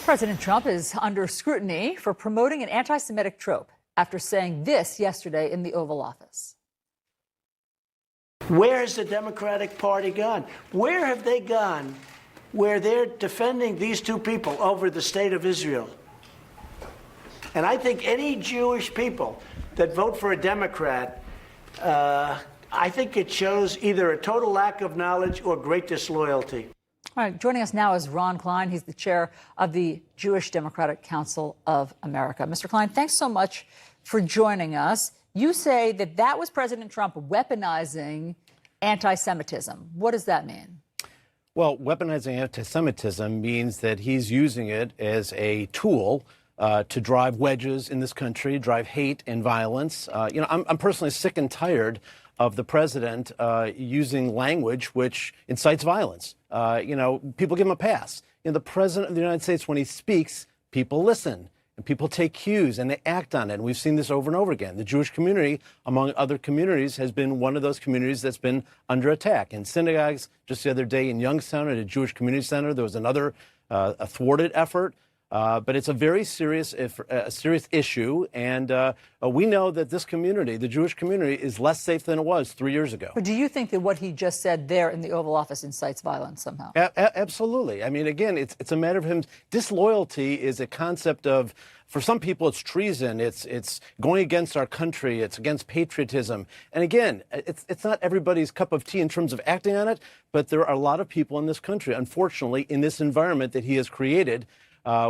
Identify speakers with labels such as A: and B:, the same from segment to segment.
A: President Trump is under scrutiny for promoting an anti-Semitic trope after saying this yesterday in the Oval Office.
B: Where has the Democratic Party gone? Where have they gone where they're defending these two people over the state of Israel? And I think any Jewish people that vote for a Democrat, I think it shows either a total lack of knowledge or great disloyalty.
A: All right, joining us now is Ron Klein. He's the chair of the Jewish Democratic Council of America. Mr. Klein, thanks so much for joining us. You say that that was President Trump weaponizing anti-Semitism. What does that mean?
C: Well, weaponizing anti-Semitism means that he's using it as a tool to drive wedges in this country, drive hate and violence. I'm personally sick and tired of the president using language which incites violence. People give him a pass. The president of the United States, when he speaks, people listen and people take cues and they act on it. And we've seen this over and over again. The Jewish community, among other communities, has been one of those communities that's been under attack. In synagogues, just the other day in Youngstown at a Jewish community center, there was another a thwarted effort. But it's a very serious issue, and we know that this community, the Jewish community, is less safe than it was 3 years ago.
A: But do you think that what he just said there in the Oval Office incites violence somehow?
C: Absolutely. I mean, again, it's a matter of him. Disloyalty is a concept of, for some people, it's treason. It's going against our country. It's against patriotism. And again, it's not everybody's cup of tea in terms of acting on it, but there are a lot of people in this country, unfortunately, in this environment that he has created,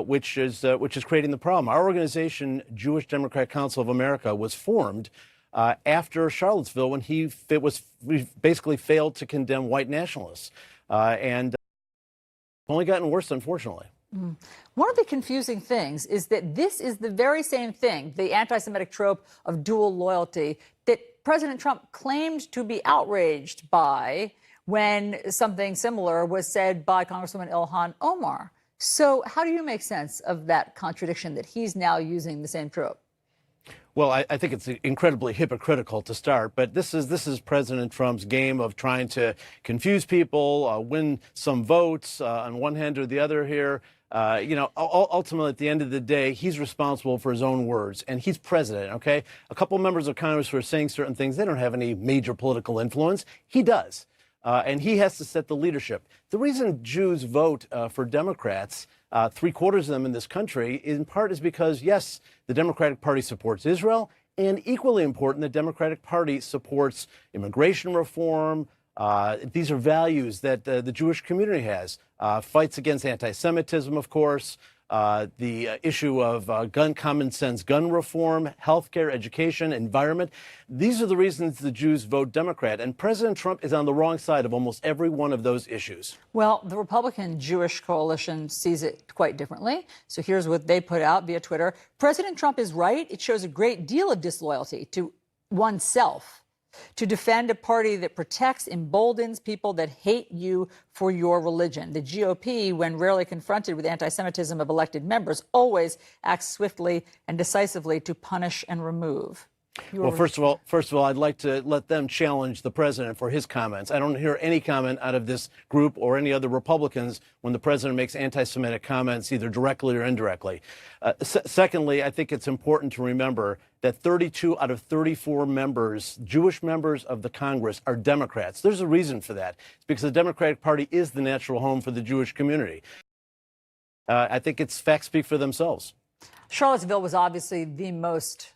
C: which is creating the problem. Our organization, Jewish Democratic Council of America, was formed after Charlottesville when we basically failed to condemn white nationalists, and it's only gotten worse, unfortunately.
A: Mm. One of the confusing things is that this is the very same thing, the anti-Semitic trope of dual loyalty, that President Trump claimed to be outraged by when something similar was said by Congresswoman Ilhan Omar. So how do you make sense of that contradiction that he's now using the same trope?
C: Well, I think it's incredibly hypocritical to start, but this is President Trump's game of trying to confuse people, win some votes on one hand or the other here. Ultimately, at the end of the day, he's responsible for his own words, and he's president, okay? A couple members of Congress who are saying certain things, they don't have any major political influence. He does. And he has to set the leadership. The reason Jews vote for Democrats, 3/4 of them in this country, in part is because, yes, the Democratic Party supports Israel, and equally important, the Democratic Party supports immigration reform. These are values that the Jewish community has. Fights against anti-Semitism, of course. The issue of common sense gun reform, healthcare, education, environment. These are the reasons the Jews vote Democrat. And President Trump is on the wrong side of almost every one of those issues.
A: Well, the Republican Jewish coalition sees it quite differently. So here's what they put out via Twitter. President Trump is right. It shows a great deal of disloyalty to oneself to defend a party that protects, emboldens people that hate you for your religion. The GOP, when rarely confronted with anti-Semitism of elected members, always acts swiftly and decisively to punish and remove.
C: Well, first of all, I'd like to let them challenge the president for his comments. I don't hear any comment out of this group or any other Republicans when the president makes anti-Semitic comments, either directly or indirectly. Secondly, I think it's important to remember that 32 out of 34 members, Jewish members of the Congress, are Democrats. There's a reason for that. It's because the Democratic Party is the natural home for the Jewish community. I think its facts speak for themselves.
A: Charlottesville was obviously the most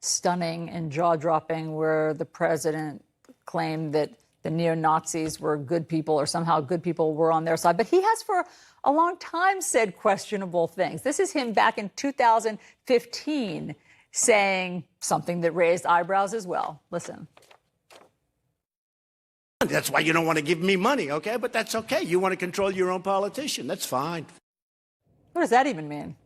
A: stunning and jaw-dropping, where the president claimed that the neo-Nazis were good people, or somehow good people were on their side. But he has for a long time said questionable things. This is him back in 2015 saying something that raised eyebrows as well. Listen.
B: That's why you don't want to give me money, okay? But that's okay. You want to control your own politician. That's fine.
A: What does that even mean?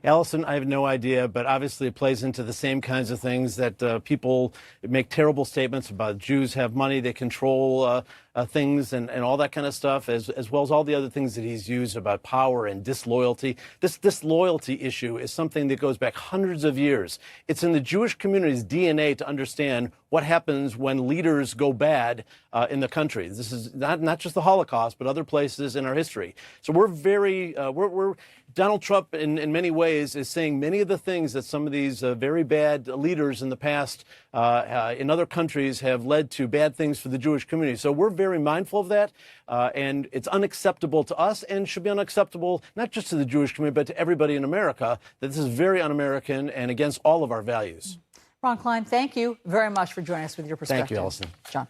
C: Allison, I have no idea, but obviously it plays into the same kinds of things that people make terrible statements about. Jews have money, they control things and all that kind of stuff, as well as all the other things that he's used about power and disloyalty. This disloyalty issue is something that goes back hundreds of years. It's in the Jewish community's DNA to understand what happens when leaders go bad in the country. This is not just the Holocaust, but other places in our history. So we're very, Donald Trump in many ways is saying many of the things that some of these very bad leaders in the past in other countries have led to bad things for the Jewish community. So we're very mindful of that, and it's unacceptable to us and should be unacceptable not just to the Jewish community, but to everybody in America, that this is very un-American and against all of our values.
A: Ron Klein, thank you very much for joining us with your perspective.
C: Thank you, Allison.
A: John.